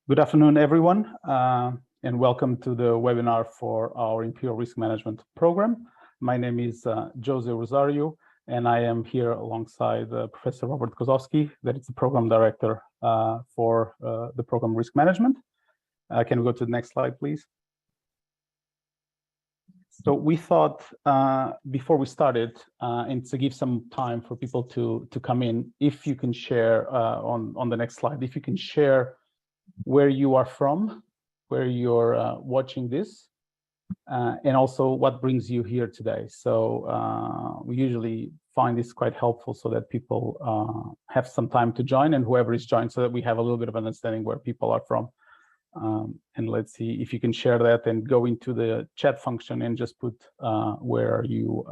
Good afternoon, everyone, and welcome to the webinar for our Imperial Risk Management program. My name is José Rosario, and I am here alongside Professor Robert Kosowski, that is the program director for the program Risk Management. Can we go to the next slide, please? So we thought before we started, and to give some time for people to come in, if you can share on the next slide, if you can share where you are from, where you're watching this, and also what brings you here today. So we usually find this quite helpful so that people have some time to join, and whoever is joined, so that we have a little bit of understanding where people are from. And let's see if you can share that and go into the chat function and just put where are you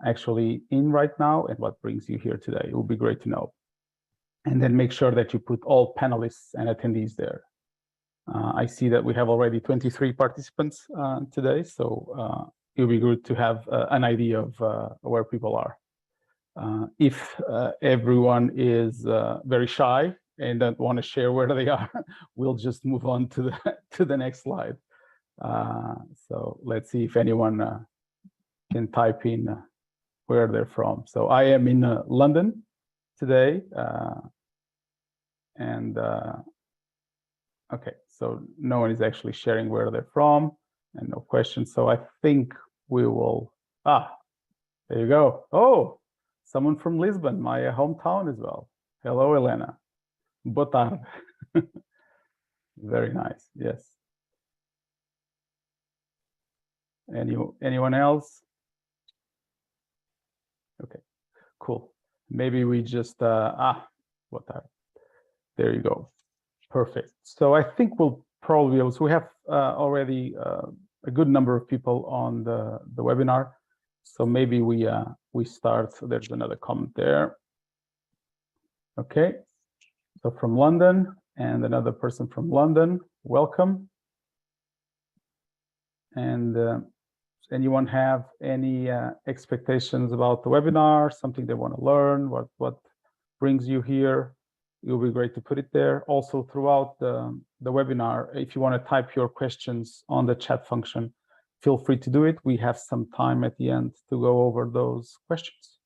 actually in right now and what brings you here today. It would be great to know. And then make sure that you put all panelists and attendees there. I see that we have already 23 participants today, so it would be good to have an idea of where people are. If everyone is very shy and don't want to share where they are, we'll just move on to the next slide. So let's see if anyone can type in where they're from. So I am in London today, okay, so no one is actually sharing where they're from and no questions. So I think we will, there you go. Oh, someone from Lisbon, my hometown as well. Hello, Elena. Boa tarde. Very nice, yes. Anyone else? Okay, cool. Maybe we just, boa tarde. There you go. Perfect. So I think we'll probably be able to, we have already a good number of people on the webinar. So maybe we start. So there's another comment there. Okay. So from London, and another person from London, welcome. And anyone have any expectations about the webinar, something they want to learn, what brings you here? It will be great to put it there. Also, throughout the webinar, if you want to type your questions on the chat function, feel free to do it. We have some time at the end to go over those questions.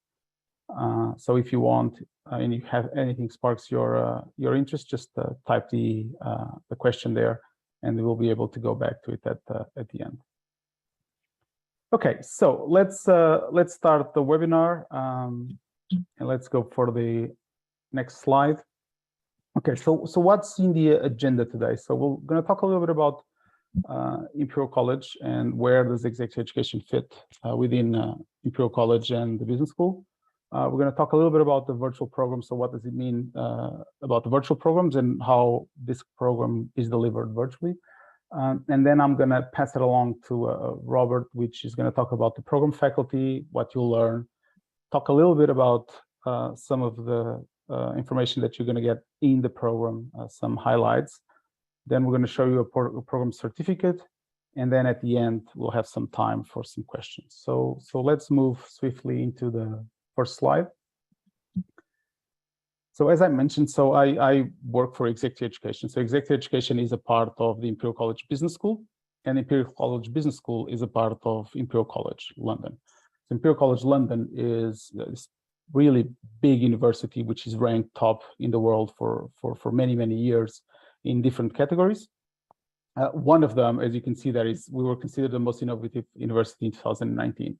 So if you want and you have anything sparks your interest, just type the question there, and we'll be able to go back to it at the end. Okay, so let's start the webinar, and let's go for the next slide. Okay, so what's in the agenda today? So we're going to talk a little bit about Imperial College and where does executive education fit within Imperial College and the business school. We're going to talk a little bit about the virtual program. So what does it mean about the virtual programs and how this program is delivered virtually? And then I'm going to pass it along to Robert, which is going to talk about the program faculty, what you'll learn, talk a little bit about some of the information that you're going to get in the program, some highlights. Then we're going to show you a program certificate, and then at the end we'll have some time for some questions. So let's move swiftly into the first slide. So as I mentioned, so I work for executive education. So executive education is a part of the Imperial College Business School, and Imperial College Business School is a part of Imperial College London. So Imperial College London is really big university, which is ranked top in the world for many years in different categories. One of them, as you can see, there is, we were considered the most innovative university in 2019.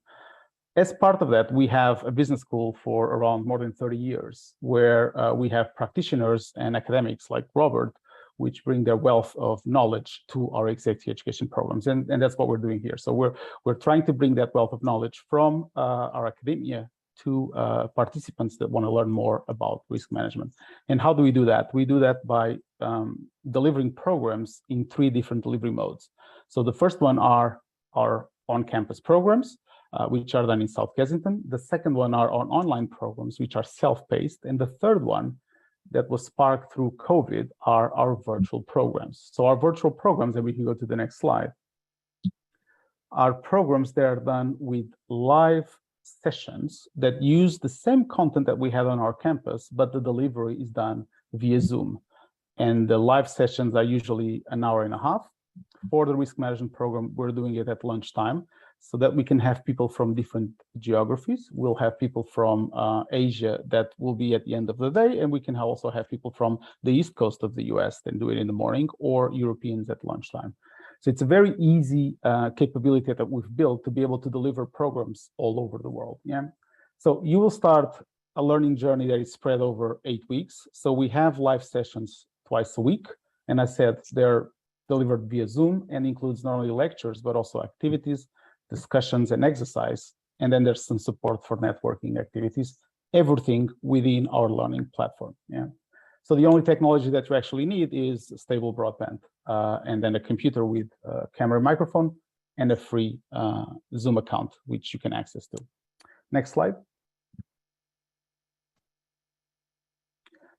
As part of that, we have a business school for around more than 30 years, where we have practitioners and academics like Robert, which bring their wealth of knowledge to our executive education programs, and that's what we're doing here. So we're trying to bring that wealth of knowledge from our academia to participants that want to learn more about risk management. And how do we do that? We do that by delivering programs in 3 different delivery modes. So the first one are our on-campus programs, which are done in South Kensington. The second one are on online programs, which are self-paced. And the third one that was sparked through COVID are our virtual programs. So our virtual programs, and we can go to the next slide, are programs that are done with live sessions that use the same content that we have on our campus, but the delivery is done via Zoom. And the live sessions are usually an hour and a half. For the risk management program, we're doing it at lunchtime so that we can have people from different geographies. We'll have people from Asia that will be at the end of the day, and we can also have people from the East Coast of the US and do it in the morning, or Europeans at lunchtime. So it's a very easy capability that we've built to be able to deliver programs all over the world. Yeah. So you will start a learning journey that is spread over 8 weeks. So we have live sessions twice a week. And I said they're delivered via Zoom and includes not only lectures, but also activities, discussions, and exercise. And then there's some support for networking activities, everything within our learning platform. Yeah. So the only technology that you actually need is stable broadband, and then a computer with a camera and microphone, and a free Zoom account, which you can access to. Next slide.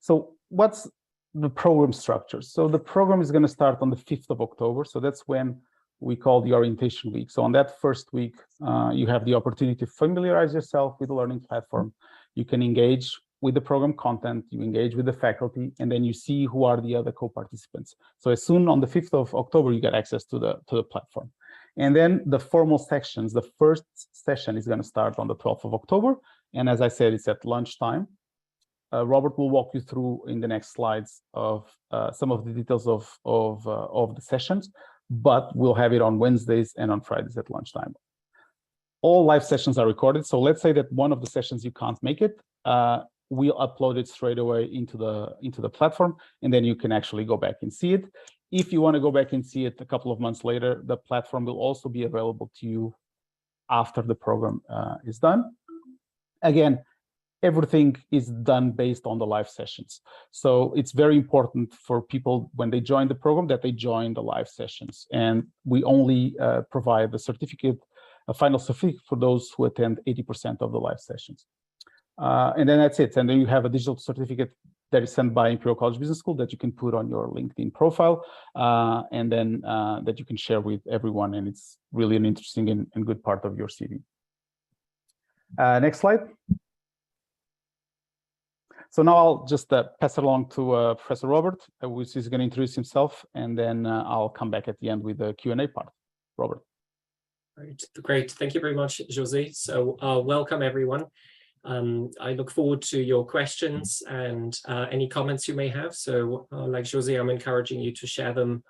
So what's the program structure? So the program is going to start on the 5th of October. So that's when we call the orientation week. So on that first week, you have the opportunity to familiarize yourself with the learning platform. You can engage with the program content, you engage with the faculty, and then you see who are the other co-participants. So as soon on the 5th of October, you get access to the platform. And then the formal sections, the first session is going to start on the 12th of October. And as I said, it's at lunchtime. Robert will walk you through in the next slides of some of the details of the sessions, but we'll have it on Wednesdays and on Fridays at lunchtime. All live sessions are recorded. So let's say that one of the sessions you can't make it, we'll upload it straight away into the platform, and then you can actually go back and see it. If you want to go back and see it a couple of months later, the platform will also be available to you after the program is done. Again, everything is done based on the live sessions. So it's very important for people when they join the program that they join the live sessions. And we only provide the certificate, a final certificate for those who attend 80% of the live sessions. And then that's it. And then you have a digital certificate that is sent by Imperial College Business School that you can put on your LinkedIn profile, and then that you can share with everyone. And it's really an interesting and good part of your CV. Next slide. So now I'll just pass it along to Professor Robert, who is going to introduce himself, and then I'll come back at the end with the Q&A part. Robert. Great. Thank you very much, José. So welcome, everyone. I look forward to your questions and any comments you may have. So like José, I'm encouraging you to share them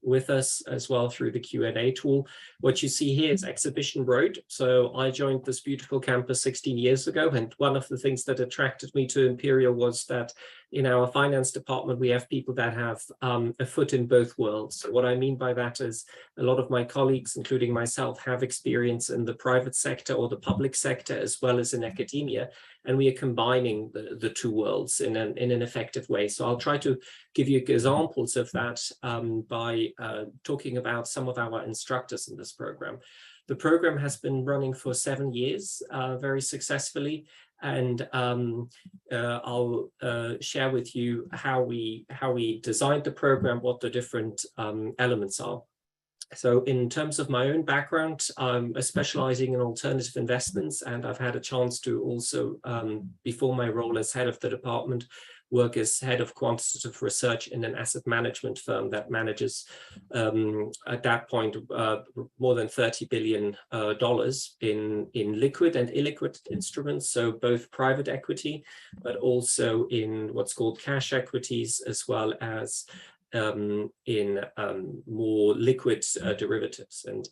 with us as well through the Q&A tool. What you see here is Exhibition Road. So I joined this beautiful campus 16 years ago. And one of the things that attracted me to Imperial was that in our finance department, we have people that have a foot in both worlds. So what I mean by that is a lot of my colleagues, including myself, have experience in the private sector or the public sector, as well as in academia. And we are combining the two worlds in an effective way. So I'll try to give you examples of that by talking about some of our instructors in this program. The program has been running for 7 years very successfully. And I'll share with you how we designed the program, what the different elements are. So in terms of my own background, I'm specializing in alternative investments, and I've had a chance to also, before my role as head of the department, work as head of quantitative research in an asset management firm that manages, at that point, more than $30 billion in liquid and illiquid instruments, so both private equity, but also in what's called cash equities, as well as in more liquid derivatives. And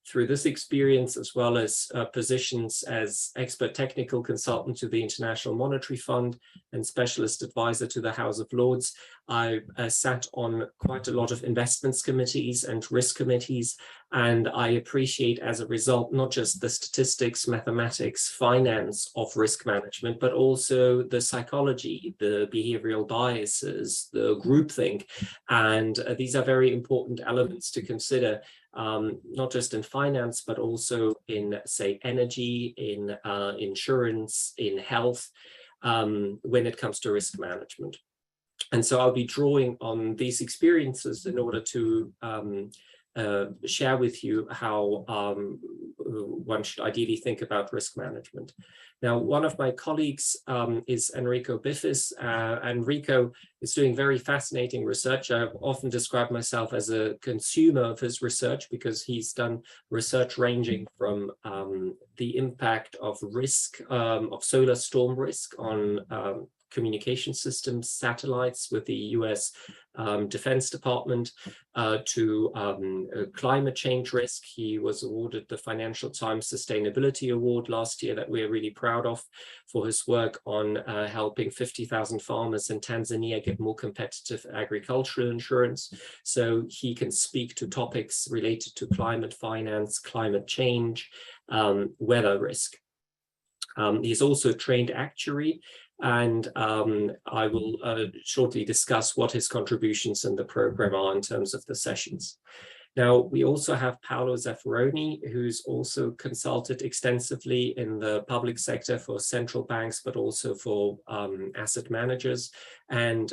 through this experience, as well as positions as expert technical consultant to the International Monetary Fund and specialist advisor to the House of Lords, I sat on quite a lot of investments committees and risk committees, and I appreciate as a result not just the statistics, mathematics, finance of risk management, but also the psychology, the behavioral biases, the groupthink, and these are very important elements to consider. Not just in finance, but also in, say, energy, in insurance, in health, when it comes to risk management. And so I'll be drawing on these experiences in order to share with you how one should ideally think about risk management. Now, one of my colleagues is Enrico Biffis. Enrico is doing very fascinating research. I've often described myself as a consumer of his research because he's done research ranging from the impact of risk, of solar storm risk on communication systems, satellites with the US Defense Department, to climate change risk. He was awarded the Financial Times Sustainability Award last year that we're really proud of for his work on helping 50,000 farmers in Tanzania get more competitive agricultural insurance. So he can speak to topics related to climate finance, climate change, weather risk. He's also a trained actuary, and I will shortly discuss what his contributions in the program are in terms of the sessions. Now, we also have Paolo Zaffaroni, who's also consulted extensively in the public sector for central banks, but also for asset managers. And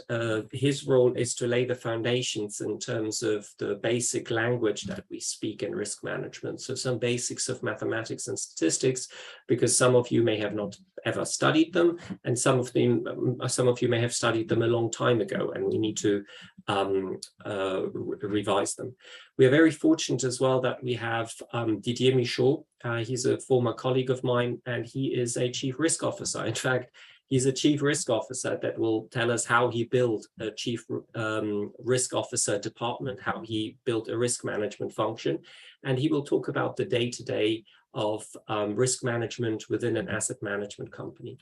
his role is to lay the foundations in terms of the basic language that we speak in risk management. So some basics of mathematics and statistics, because some of you may have not ever studied them, and some of you may have studied them a long time ago, and we need to revise them. We are very fortunate as well that we have Didier Michaud. He's a former colleague of mine, and he is a chief risk officer. In fact, he's a chief risk officer that will tell us how he built a chief risk officer department, how he built a risk management function. And he will talk about the day-to-day of risk management within an asset management company.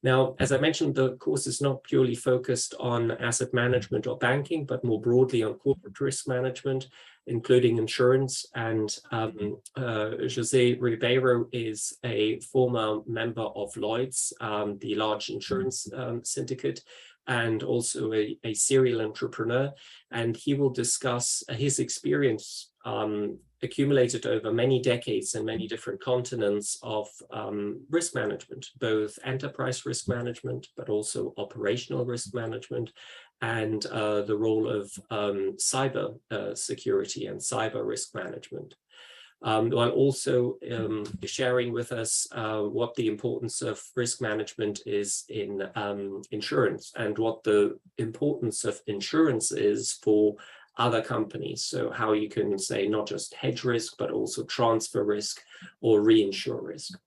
Now, as I mentioned, the course is not purely focused on asset management or banking, but more broadly on corporate risk management, including insurance. And José Ribeiro is a former member of Lloyd's, the large insurance syndicate, and also a serial entrepreneur. And he will discuss his experience accumulated over many decades in many different continents of risk management, both enterprise risk management, but also operational risk management, and the role of cyber security and cyber risk management. While also sharing with us what the importance of risk management is in insurance, and what the importance of insurance is for other companies. So how you can say not just hedge risk, but also transfer risk or reinsure risk.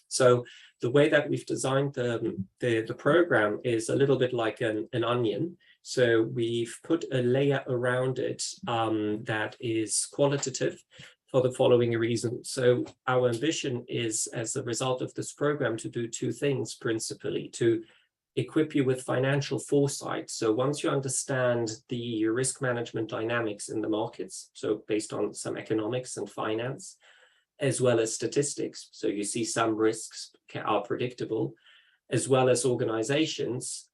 So the way that we've designed the program is a little bit like an onion. So we've put a layer around it that is qualitative for the following reason. So our ambition is, as a result of this program, to do two things principally: to equip you with financial foresight. So once you understand the risk management dynamics in the markets, so based on some economics and finance, as well as statistics, so you see some risks are predictable, as well as organizations,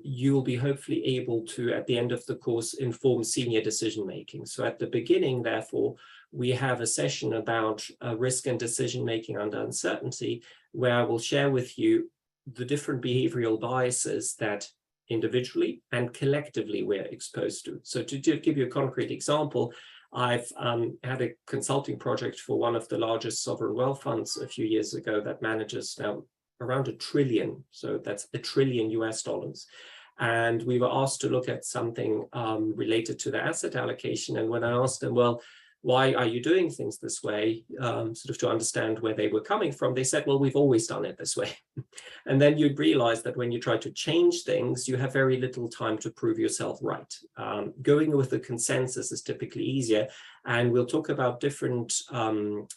you will be hopefully able to, at the end of the course, inform senior decision-making. So at the beginning, therefore, we have a session about risk and decision-making under uncertainty, where I will share with you the different behavioral biases that individually and collectively we're exposed to. So to give you a concrete example, I've had a consulting project for one of the largest sovereign wealth funds a few years ago that manages now around $1 trillion. So that's $1 trillion US. And we were asked to look at something related to the asset allocation. And when I asked them, well, why are you doing things this way, sort of to understand where they were coming from, they said, well, we've always done it this way. And then you realize that when you try to change things, you have very little time to prove yourself right. Going with the consensus is typically easier. And we'll talk about different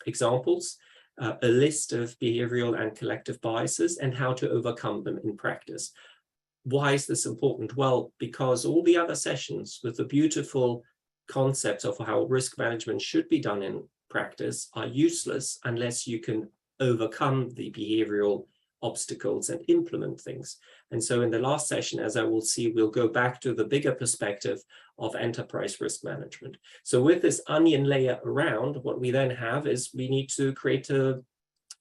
examples, a list of behavioral and collective biases, and how to overcome them in practice. Why is this important? Well, because all the other sessions with the beautiful concepts of how risk management should be done in practice are useless unless you can overcome the behavioral obstacles and implement things. And so in the last session, as I will see, we'll go back to the bigger perspective of enterprise risk management. So with this onion layer around, what we then have is we need to create a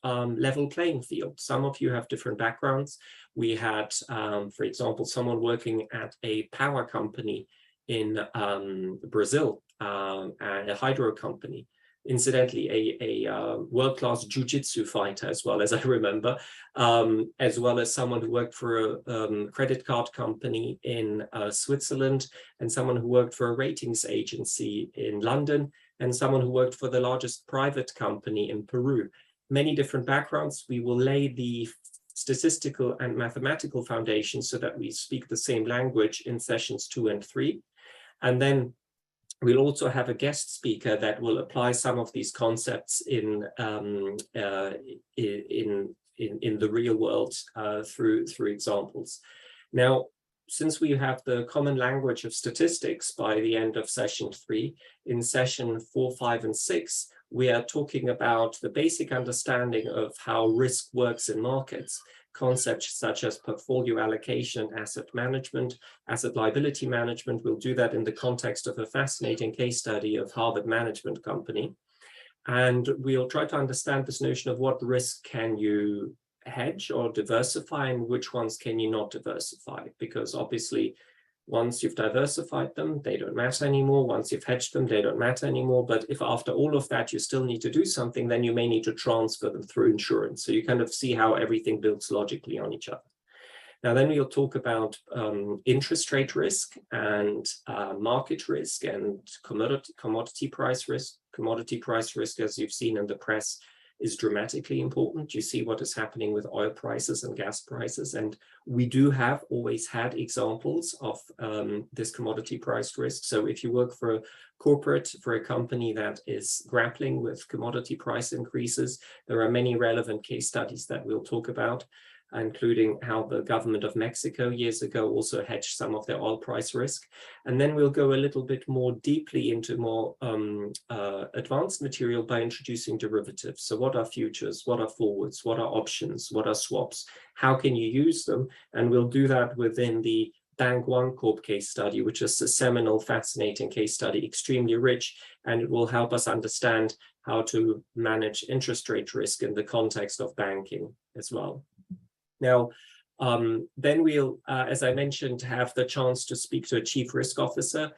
level playing field. Some of you have different backgrounds. We had, for example, someone working at a power company in Brazil, and a hydro company. Incidentally, a world-class jiu-jitsu fighter as well, as I remember, as well as someone who worked for a credit card company in Switzerland, and someone who worked for a ratings agency in London, and someone who worked for the largest private company in Peru. Many different backgrounds. We will lay the statistical and mathematical foundation so that we speak the same language in sessions 2 and 3. And then we'll also have a guest speaker that will apply some of these concepts in the real world through examples. Now, since we have the common language of statistics by the end of session 3, in session 4, 5, and 6, we are talking about the basic understanding of how risk works in markets. Concepts such as portfolio allocation, asset management, asset liability management. We'll do that in the context of a fascinating case study of Harvard Management Company. And we'll try to understand this notion of what risk can you hedge or diversify and which ones can you not diversify, because obviously once you've diversified them, they don't matter anymore. Once you've hedged them, they don't matter anymore. But if after all of that, you still need to do something, then you may need to transfer them through insurance. So you kind of see how everything builds logically on each other. Now, then we'll talk about interest rate risk and market risk and commodity price risk. Commodity price risk, as you've seen in the press, is dramatically important. You see what is happening with oil prices and gas prices. And we do have always had examples of this commodity price risk. So if you work for a corporate, for a company that is grappling with commodity price increases, there are many relevant case studies that we'll talk about, including how the government of Mexico years ago also hedged some of their oil price risk. And then we'll go a little bit more deeply into more advanced material by introducing derivatives. So what are futures? What are forwards? What are options? What are swaps? How can you use them? And we'll do that within the Bank One Corp case study, which is a seminal, fascinating case study, extremely rich, and it will help us understand how to manage interest rate risk in the context of banking as well. Now, then we'll, as I mentioned, have the chance to speak to a chief risk officer.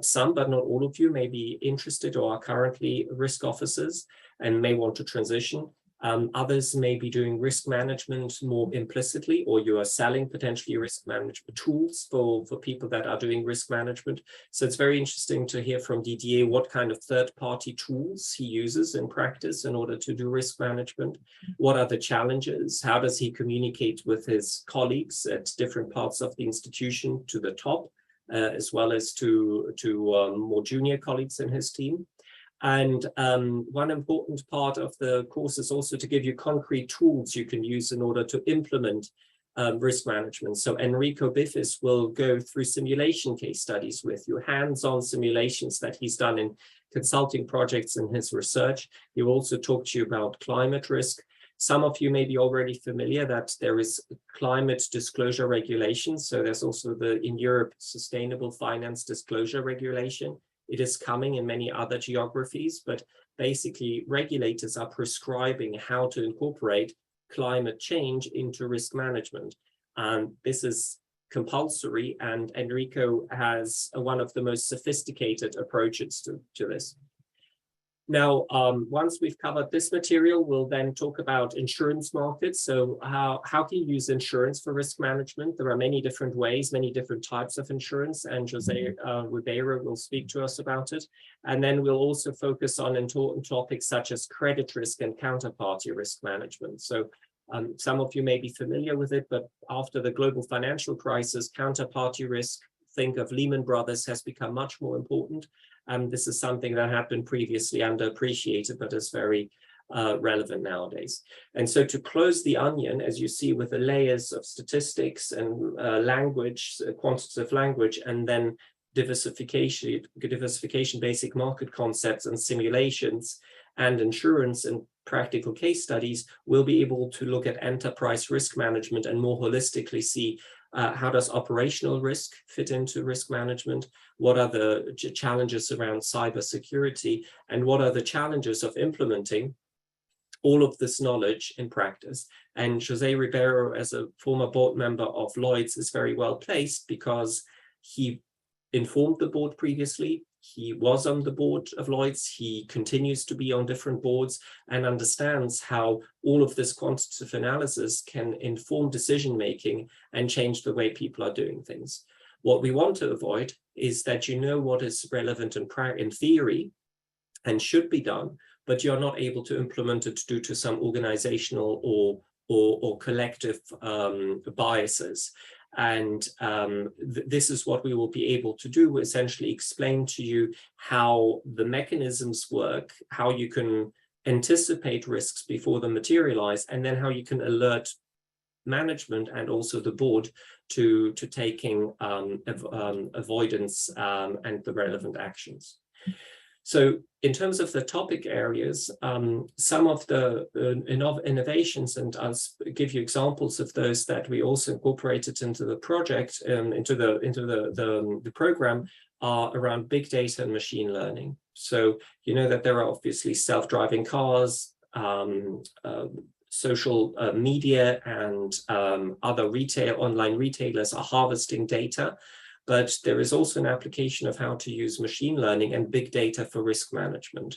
Some, but not all of you, may be interested or are currently risk officers and may want to transition. Others may be doing risk management more implicitly, or you are selling potentially risk management tools for people that are doing risk management. So it's very interesting to hear from Didier what kind of third-party tools he uses in practice in order to do risk management. What are the challenges? How does he communicate with his colleagues at different parts of the institution to the top, as well as to more junior colleagues in his team? And one important part of the course is also to give you concrete tools you can use in order to implement risk management. So Enrico Biffis will go through simulation case studies with you, hands-on simulations that he's done in consulting projects in his research. He will also talk to you about climate risk. Some of you may be already familiar that there is climate disclosure regulation. So there's also in Europe, Sustainable Finance Disclosure Regulation. It is coming in many other geographies, but basically regulators are prescribing how to incorporate climate change into risk management. And this is compulsory, and Enrico has one of the most sophisticated approaches to this. Now, once we've covered this material, we'll then talk about insurance markets. So how can you use insurance for risk management? There are many different ways, many different types of insurance, and José Ribeiro will speak to us about it. And then we'll also focus on important topics such as credit risk and counterparty risk management. So some of you may be familiar with it, but after the global financial crisis, counterparty risk, think of Lehman Brothers, has become much more important. This is something that had been previously underappreciated, but is very relevant nowadays. And so to close the onion, as you see, with the layers of statistics and language, quantitative language, and then diversification, basic market concepts and simulations, and insurance and practical case studies, we'll be able to look at enterprise risk management and more holistically see how does operational risk fit into risk management? What are the challenges around cybersecurity? And what are the challenges of implementing all of this knowledge in practice? And José Ribeiro, as a former board member of Lloyd's, is very well placed because he informed the board previously. He was on the board of Lloyd's. He continues to be on different boards and understands how all of this quantitative analysis can inform decision-making and change the way people are doing things. What we want to avoid is that you know what is relevant in theory and should be done, but you're not able to implement it due to some organizational or collective biases. And this is what we will be able to do, essentially explain to you how the mechanisms work, how you can anticipate risks before they materialize, and then how you can alert management and also the board to taking avoidance and the relevant actions. So in terms of the topic areas, some of the innovations, and I'll give you examples of those that we also incorporated into the project, into the program, are around big data and machine learning. So you know that there are obviously self-driving cars, social media, and other online retailers are harvesting data. But there is also an application of how to use machine learning and big data for risk management.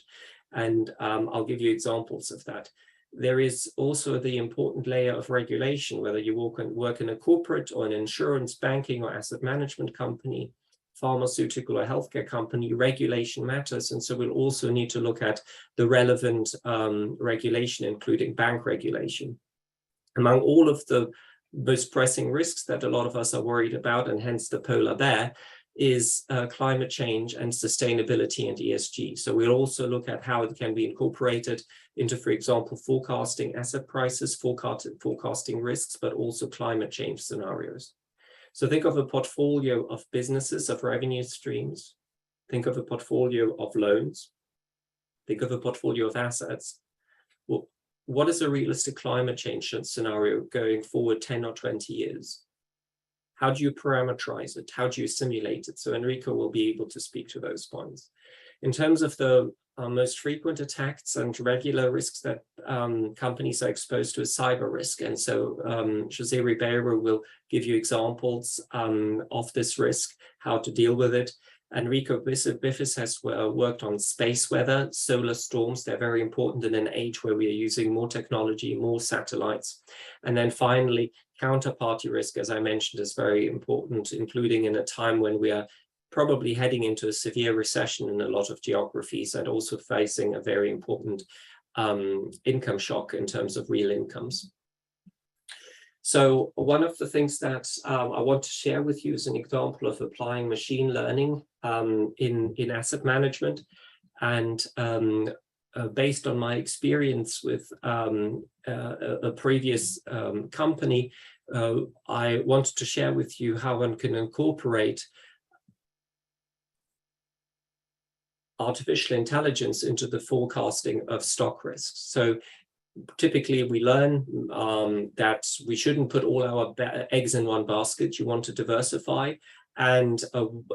And I'll give you examples of that. There is also the important layer of regulation, whether you work in a corporate or an insurance, banking, or asset management company, pharmaceutical or healthcare company, regulation matters. And so we'll also need to look at the relevant regulation, including bank regulation. Among all of the most pressing risks that a lot of us are worried about, and hence the polar bear, is climate change and sustainability and ESG. So we'll also look at how it can be incorporated into, for example, forecasting asset prices, forecasting risks, but also climate change scenarios. So think of a portfolio of businesses, of revenue streams. Think of a portfolio of loans. Think of a portfolio of assets. Well, what is a realistic climate change scenario going forward 10 or 20 years? How do you parameterize it? How do you simulate it? So Enrico will be able to speak to those points. In terms of the most frequent attacks and regular risks that companies are exposed to, is cyber risk. And so José Ribeiro will give you examples of this risk, how to deal with it. Enrico Biffis has worked on space weather, solar storms. They're very important in an age where we are using more technology, more satellites. And then finally, counterparty risk, as I mentioned, is very important, including in a time when we are probably heading into a severe recession in a lot of geographies, and also facing a very important income shock in terms of real incomes. So one of the things that I want to share with you is an example of applying machine learning in asset management. And based on my experience with a previous company, I wanted to share with you how one can incorporate artificial intelligence into the forecasting of stock risks. So typically we learn that we shouldn't put all our eggs in one basket. You want to diversify. And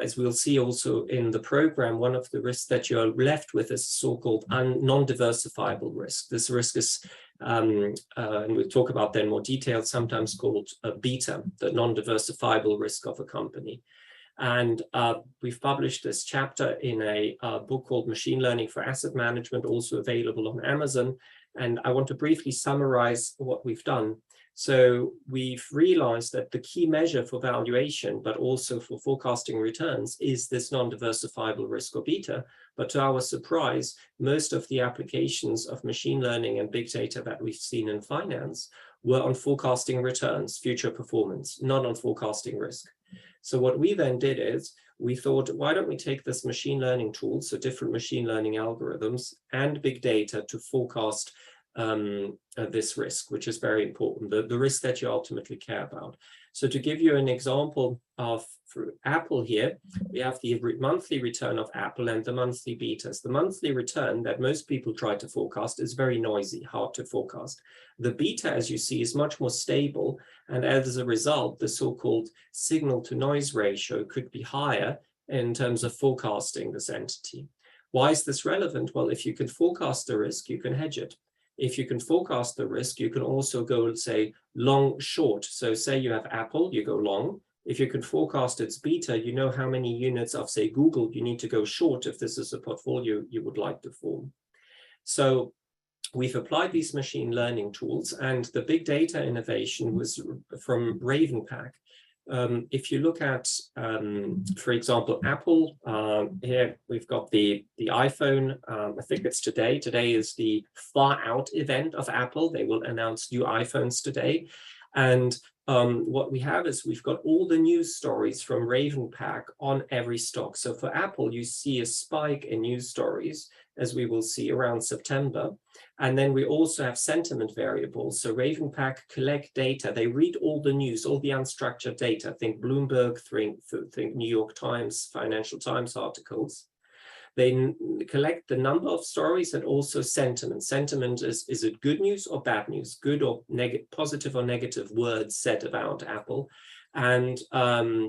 as we'll see also in the program, one of the risks that you're left with is so-called non-diversifiable risk. This risk is, and we'll talk about that in more detail, sometimes called beta, the non-diversifiable risk of a company. And we've published this chapter in a book called Machine Learning for Asset Management, also available on Amazon. And I want to briefly summarize what we've done. So we've realized that the key measure for valuation, but also for forecasting returns, is this non-diversifiable risk or beta. But to our surprise, most of the applications of machine learning and big data that we've seen in finance were on forecasting returns, future performance, not on forecasting risk. So what we then did is we thought, why don't we take this machine learning tool, so different machine learning algorithms and big data, to forecast this risk, which is very important, the risk that you ultimately care about. So to give you an example of for Apple here, we have the monthly return of Apple and the monthly betas. The monthly return that most people try to forecast is very noisy, hard to forecast. The beta, as you see, is much more stable. And as a result, the so-called signal to noise ratio could be higher in terms of forecasting this entity. Why is this relevant? Well, if you can forecast the risk, you can hedge it. If you can forecast the risk, you can also go, say, long, short. So say you have Apple, you go long. If you can forecast its beta, you know how many units of, say, Google you need to go short if this is a portfolio you would like to form. So we've applied these machine learning tools, and the big data innovation was from Ravenpack. If you look at, for example, Apple, here we've got the iPhone. I think it's today. Today is the far out event of Apple. They will announce new iPhones today. And what we have is we've got all the news stories from Ravenpack on every stock. So for Apple, you see a spike in news stories, as we will see around September. And then we also have sentiment variables. So Ravenpack collect data. They read all the news, all the unstructured data. Think Bloomberg, think New York Times, Financial Times articles. They collect the number of stories and also sentiment. Sentiment is it good news or bad news? Good or negative, positive or negative words said about Apple. And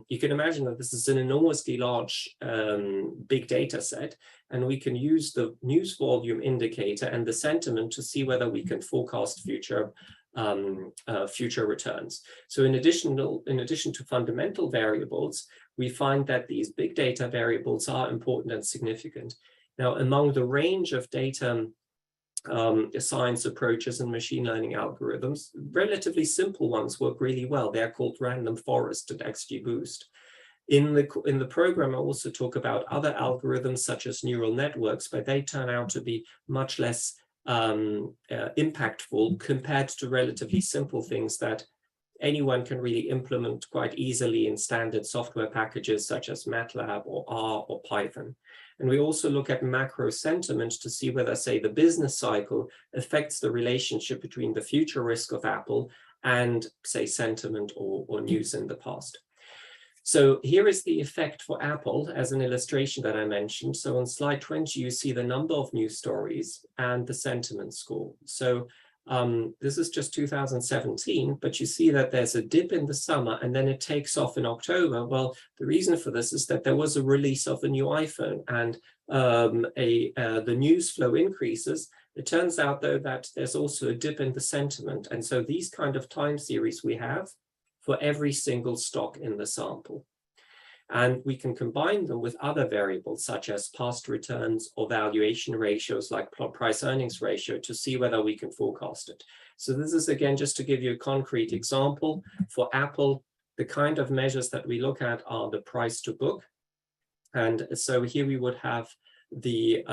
you can imagine that this is an enormously large big data set, and we can use the news volume indicator and the sentiment to see whether we can forecast future returns. So in addition to fundamental variables, we find that these big data variables are important and significant. Now, among the range of data science approaches and machine learning algorithms, relatively simple ones work really well. They're called random forest and XGBoost. In the program, I also talk about other algorithms such as neural networks, but they turn out to be much less impactful compared to relatively simple things that anyone can really implement quite easily in standard software packages such as MATLAB or R or Python. And we also look at macro sentiment to see whether, say, the business cycle affects the relationship between the future risk of Apple and, say, sentiment or news in the past. So here is the effect for Apple as an illustration that I mentioned. So on slide 20, you see the number of news stories and the sentiment score. So this is just 2017, but you see that there's a dip in the summer and then it takes off in October. Well, the reason for this is that there was a release of a new iPhone and the news flow increases. It turns out, though, that there's also a dip in the sentiment. And so these kind of time series we have for every single stock in the sample. And we can combine them with other variables such as past returns or valuation ratios like price earnings ratio to see whether we can forecast it. So this is, again, just to give you a concrete example. For Apple, the kind of measures that we look at are the price to book. And so here we would have the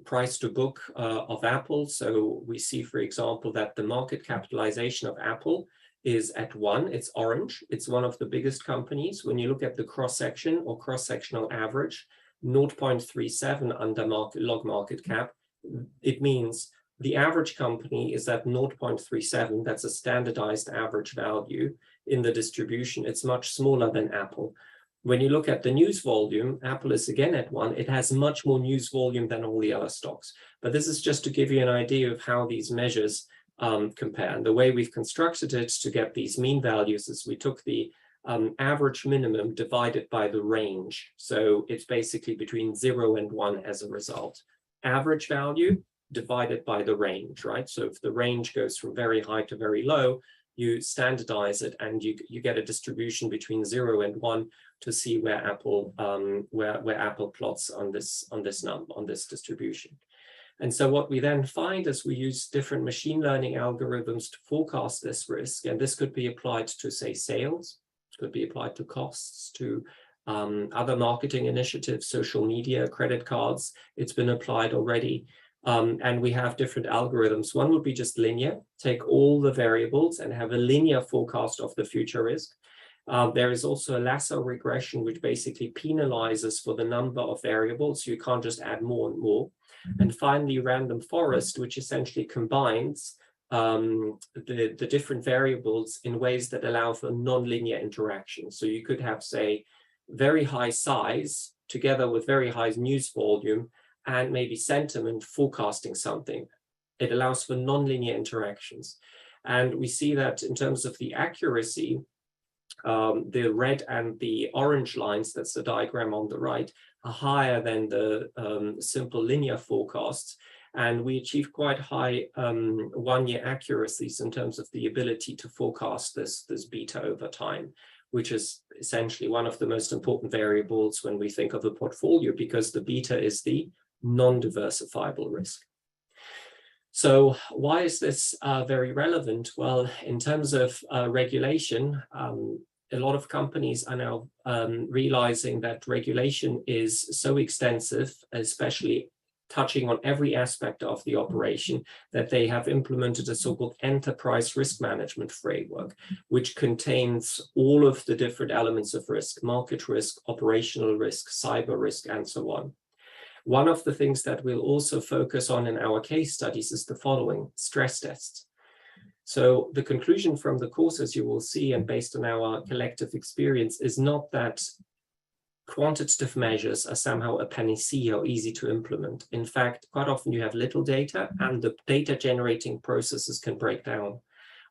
price to book of Apple. So we see, for example, that the market capitalization of Apple is at 1, it's orange, it's one of the biggest companies. When you look at the cross-section or cross-sectional average, 0.37 under log market cap, it means the average company is at 0.37, that's a standardized average value in the distribution. It's much smaller than Apple. When you look at the news volume, Apple is again at 1, it has much more news volume than all the other stocks. But this is just to give you an idea of how these measures compare. And the way we've constructed it to get these mean values is we took the average minimum divided by the range. So it's basically between 0 and 1 as a result. Average value divided by the range, right? So if the range goes from very high to very low, you standardize it and you get a distribution between 0 and 1 to see where Apple Apple plots on this distribution. And so what we then find is we use different machine learning algorithms to forecast this risk. And this could be applied to, say, sales, it could be applied to costs, to other marketing initiatives, social media, credit cards. It's been applied already. And we have different algorithms. One would be just linear, take all the variables and have a linear forecast of the future risk. There is also a lasso regression, which basically penalizes for the number of variables. You can't just add more and more. And finally, random forest, which essentially combines the different variables in ways that allow for nonlinear interaction. So you could have, say, very high size together with very high news volume and maybe sentiment forecasting something. It allows for nonlinear interactions. And we see that in terms of the accuracy, the red and the orange lines, that's the diagram on the right, are higher than the simple linear forecasts. And we achieve quite high one-year accuracies in terms of the ability to forecast this beta over time. which is essentially one of the most important variables when we think of a portfolio, because the beta is the non-diversifiable risk. So why is this very relevant? Well, in terms of regulation, a lot of companies are now realizing that regulation is so extensive, especially touching on every aspect of the operation, that they have implemented a so-called enterprise risk management framework, which contains all of the different elements of risk: market risk, operational risk, cyber risk, and so on. One of the things that we'll also focus on in our case studies is the following: stress tests. So the conclusion from the course, as you will see, and based on our collective experience, is not that quantitative measures are somehow a panacea or easy to implement. In fact, quite often you have little data and the data generating processes can break down.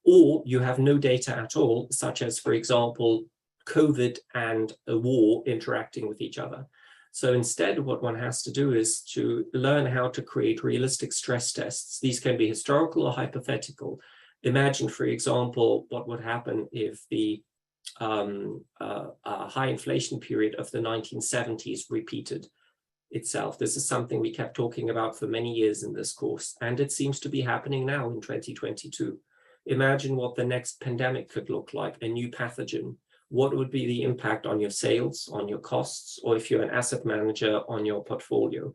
Or you have no data at all, such as, for example, COVID and a war interacting with each other. So instead, what one has to do is to learn how to create realistic stress tests. These can be historical or hypothetical. Imagine, for example, what would happen if the high inflation period of the 1970s repeated itself. This is something we kept talking about for many years in this course, and it seems to be happening now in 2022. Imagine what the next pandemic could look like, a new pathogen. What would be the impact on your sales, on your costs, or if you're an asset manager, on your portfolio?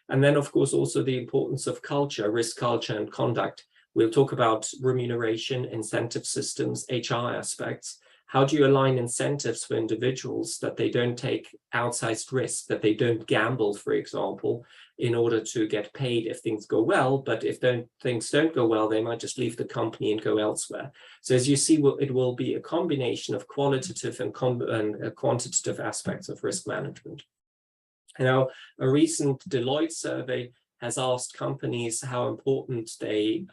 And then, of course, also the importance of culture, risk culture, and conduct. We'll talk about remuneration, incentive systems, HR aspects. How do you align incentives for individuals that they don't take outsized risk, that they don't gamble, for example, in order to get paid if things go well, but if things don't go well, they might just leave the company and go elsewhere. So as you see, it will be a combination of qualitative and quantitative aspects of risk management. Now, a recent Deloitte survey has asked companies how important they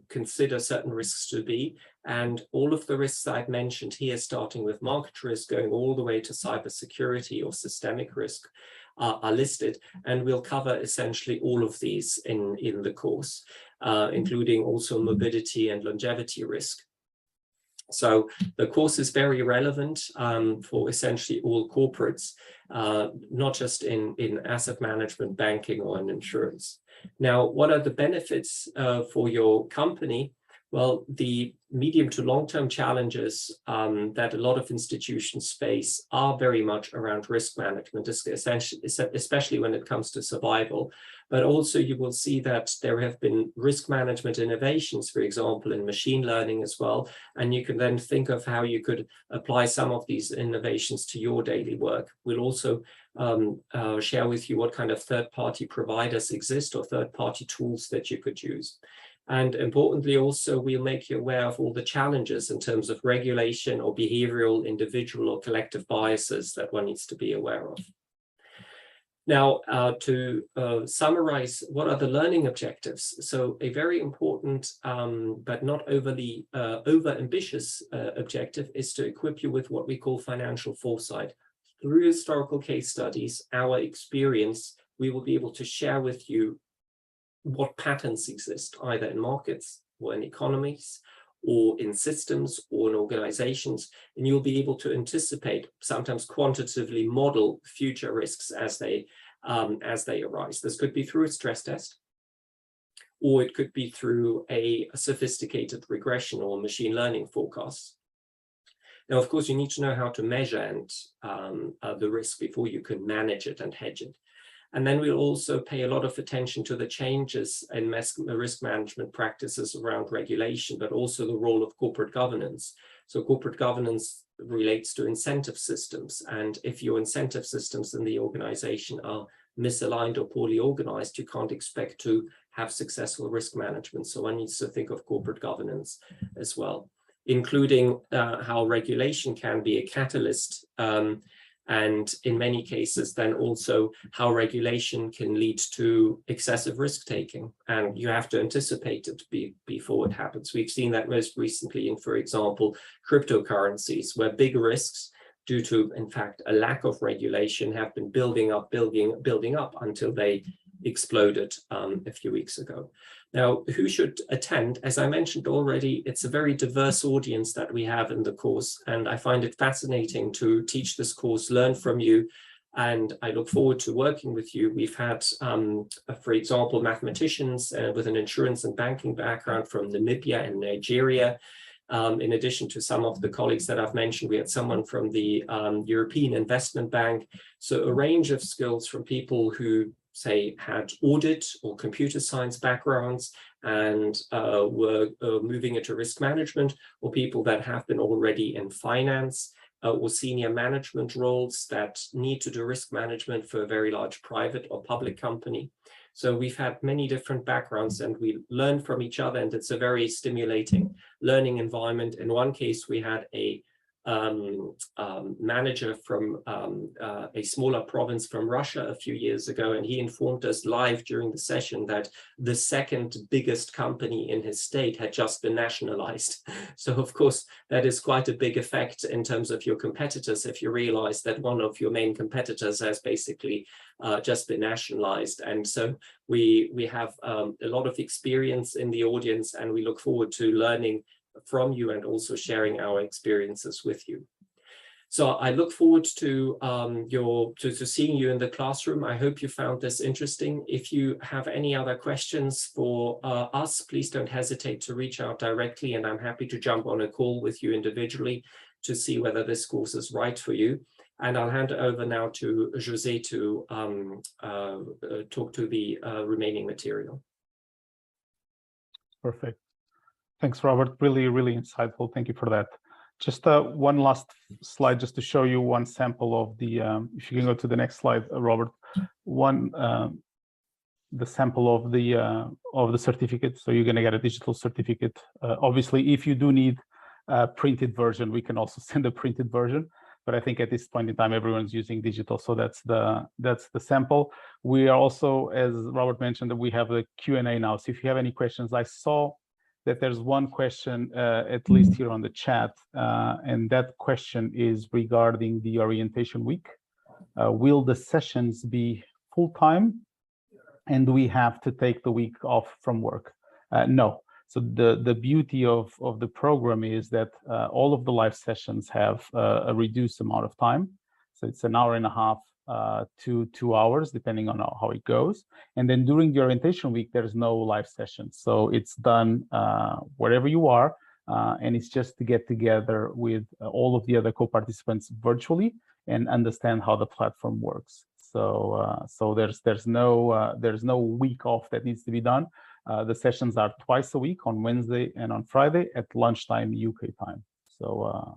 consider certain risks to be. And all of the risks I've mentioned here, starting with market risk, going all the way to cybersecurity or systemic risk, are listed. And we'll cover essentially all of these in the course, including also morbidity and longevity risk. So the course is very relevant for essentially all corporates, not just in asset management, banking, or in insurance. Now, what are the benefits for your company? Well, the medium to long-term challenges that a lot of institutions face are very much around risk management, especially when it comes to survival. But also you will see that there have been risk management innovations, for example, in machine learning as well. And you can then think of how you could apply some of these innovations to your daily work. We'll also share with you what kind of third-party providers exist or third-party tools that you could use. And importantly, also, we'll make you aware of all the challenges in terms of regulation or behavioral, individual, or collective biases that one needs to be aware of. Now, to summarize, what are the learning objectives? So a very important, but not overly over-ambitious objective is to equip you with what we call financial foresight. Through historical case studies, our experience, we will be able to share with you what patterns exist, either in markets or in economies, or in systems or in organizations, and you'll be able to anticipate, sometimes quantitatively model future risks as they arise. This could be through a stress test, or it could be through a sophisticated regression or machine learning forecast. Now, of course, you need to know how to measure the risk before you can manage it and hedge it. And then we'll also pay a lot of attention to the changes in risk management practices around regulation, but also the role of corporate governance. So corporate governance relates to incentive systems. And if your incentive systems in the organization are misaligned or poorly organized, you can't expect to have successful risk management. So one needs to think of corporate governance as well, including how regulation can be a catalyst, and in many cases, then also how regulation can lead to excessive risk-taking. And you have to anticipate it before it happens. We've seen that most recently in, for example, cryptocurrencies, where big risks due to, in fact, a lack of regulation have been building up until they exploded a few weeks ago. Now, who should attend? As I mentioned already, it's a very diverse audience that we have in the course, and I find it fascinating to teach this course, learn from you, and I look forward to working with you. We've had, for example, mathematicians with an insurance and banking background from Namibia and Nigeria. In addition to some of the colleagues that I've mentioned, we had someone from the European Investment Bank. So a range of skills from people who, say, had audit or computer science backgrounds and were moving into risk management, or people that have been already in finance or senior management roles that need to do risk management for a very large private or public company. So we've had many different backgrounds and we learn from each other, and it's a very stimulating learning environment. In one case, we had a manager from a smaller province from Russia a few years ago, and he informed us live during the session that the second biggest company in his state had just been nationalized. So of course, that is quite a big effect in terms of your competitors if you realize that one of your main competitors has basically just been nationalized. And so we have a lot of experience in the audience, and we look forward to learning from you and also sharing our experiences with you. So I look forward to seeing you in the classroom. I hope you found this interesting. If you have any other questions for us, please don't hesitate to reach out directly, and I'm happy to jump on a call with you individually to see whether this course is right for you. And I'll hand it over now to José to talk to the remaining material. Perfect. Thanks, Robert. Really, really insightful. Thank you for that. Just one last slide, just to show you one sample of the, if you can go to the next slide, Robert, the sample of the certificate. So you're going to get a digital certificate. Obviously, if you do need a printed version, we can also send a printed version. But I think at this point in time, everyone's using digital. So that's the sample. We are also, as Robert mentioned, that we have the Q&A now. So if you have any questions, I saw that there's one question, at least here on the chat, and that question is regarding the orientation week. Will the sessions be full-time, and do we have to take the week off from work? No. So the beauty of the program is that all of the live sessions have a reduced amount of time. So it's an hour and a half to 2 hours, depending on how it goes. And then during the orientation week, there's no live sessions. So it's done wherever you are, and it's just to get together with all of the other co-participants virtually and understand how the platform works. So there's no week off that needs to be done. The sessions are twice a week, on Wednesday and on Friday at lunchtime UK time. So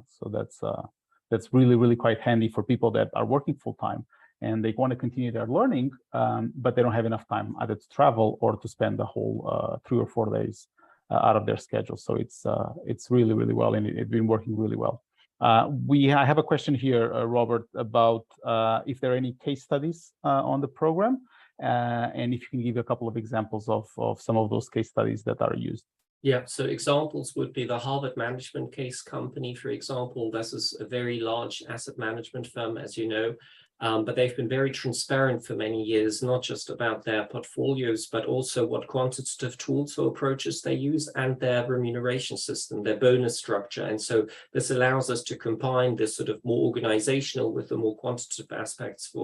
that's really, really quite handy for people that are working full time and they want to continue their learning, but they don't have enough time either to travel or to spend the whole 3 or 4 days out of their schedule. So it's really, really well, and it's been working really well. I have a question here, Robert, about if there are any case studies on the program, and if you can give a couple of examples of some of those case studies that are used. Yeah, so examples would be the Harvard Management Case Company, for example. This is a very large asset management firm, as you know, but they've been very transparent for many years, not just about their portfolios, but also what quantitative tools or approaches they use and their remuneration system, their bonus structure. And so this allows us to combine this sort of more organizational with the more quantitative aspects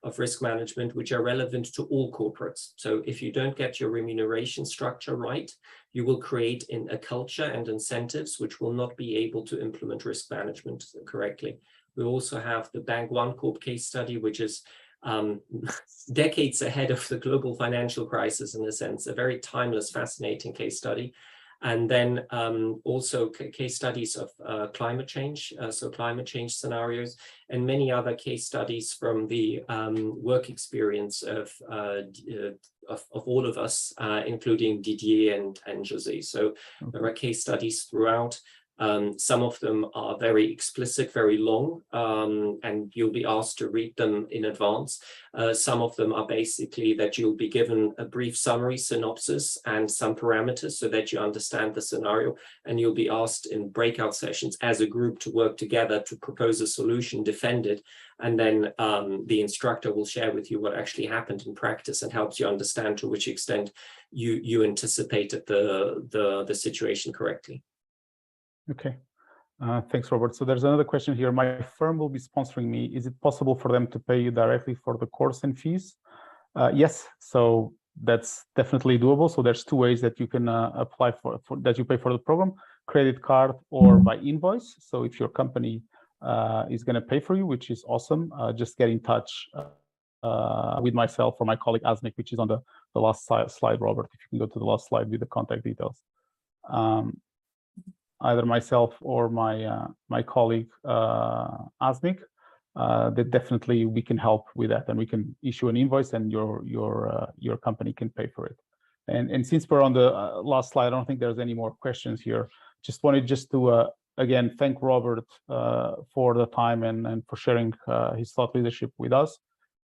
of risk management, which are relevant to all corporates. So if you don't get your remuneration structure right, you will create a culture and incentives which will not be able to implement risk management correctly. We also have the Bank One Corp case study, which is decades ahead of the global financial crisis, in a sense, a very timeless, fascinating case study. And then also case studies of climate change, so climate change scenarios, and many other case studies from the work experience of all of us, including Didier and José. So there are case studies throughout. Some of them are very explicit, very long, and you'll be asked to read them in advance. Some of them are basically that you'll be given a brief summary, synopsis, and some parameters so that you understand the scenario, and you'll be asked in breakout sessions as a group to work together to propose a solution, defend it, and then the instructor will share with you what actually happened in practice and helps you understand to which extent you anticipated the situation correctly. Okay. Thanks, Robert. So there's another question here. My firm will be sponsoring me. Is it possible for them to pay you directly for the course and fees? Yes. So that's definitely doable. So there's two ways that you can apply for that you pay for the program: credit card or by invoice. So if your company is going to pay for you, which is awesome, just get in touch with myself or my colleague Asnik, which is on the last slide, Robert. If you can go to the last slide with the contact details. Either myself or my colleague Asnik, that definitely we can help with that, and we can issue an invoice, and your company can pay for it. And since we're on the last slide, I don't think there's any more questions here. Just wanted to again thank Robert for the time and for sharing his thought leadership with us.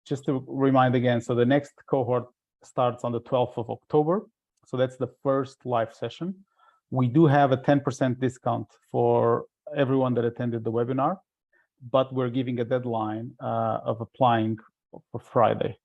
Just to remind again, so the next cohort starts on the 12th of October. So that's the first live session. We do have a 10% discount for everyone that attended the webinar, but we're giving a deadline of applying for Friday.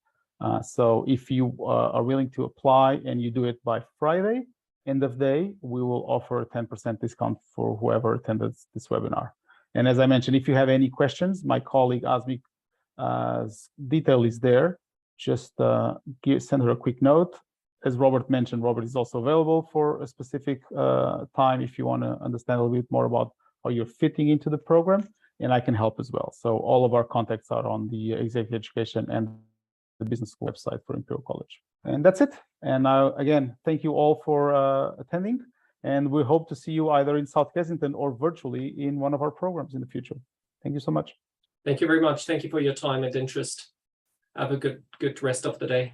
So if you are willing to apply and you do it by Friday, end of day, we will offer a 10% discount for whoever attended this webinar. And as I mentioned, if you have any questions, my colleague Asmik's detail is there. Just send her a quick note. As Robert mentioned, Robert is also available for a specific time if you want to understand a little bit more about how you're fitting into the program, and I can help as well. So all of our contacts are on the executive education and the business school website for Imperial College. And that's it. And again, thank you all for attending, and we hope to see you either in South Kensington or virtually in one of our programs in the future. Thank you so much. Thank you very much. Thank you for your time and interest. Have a good rest of the day.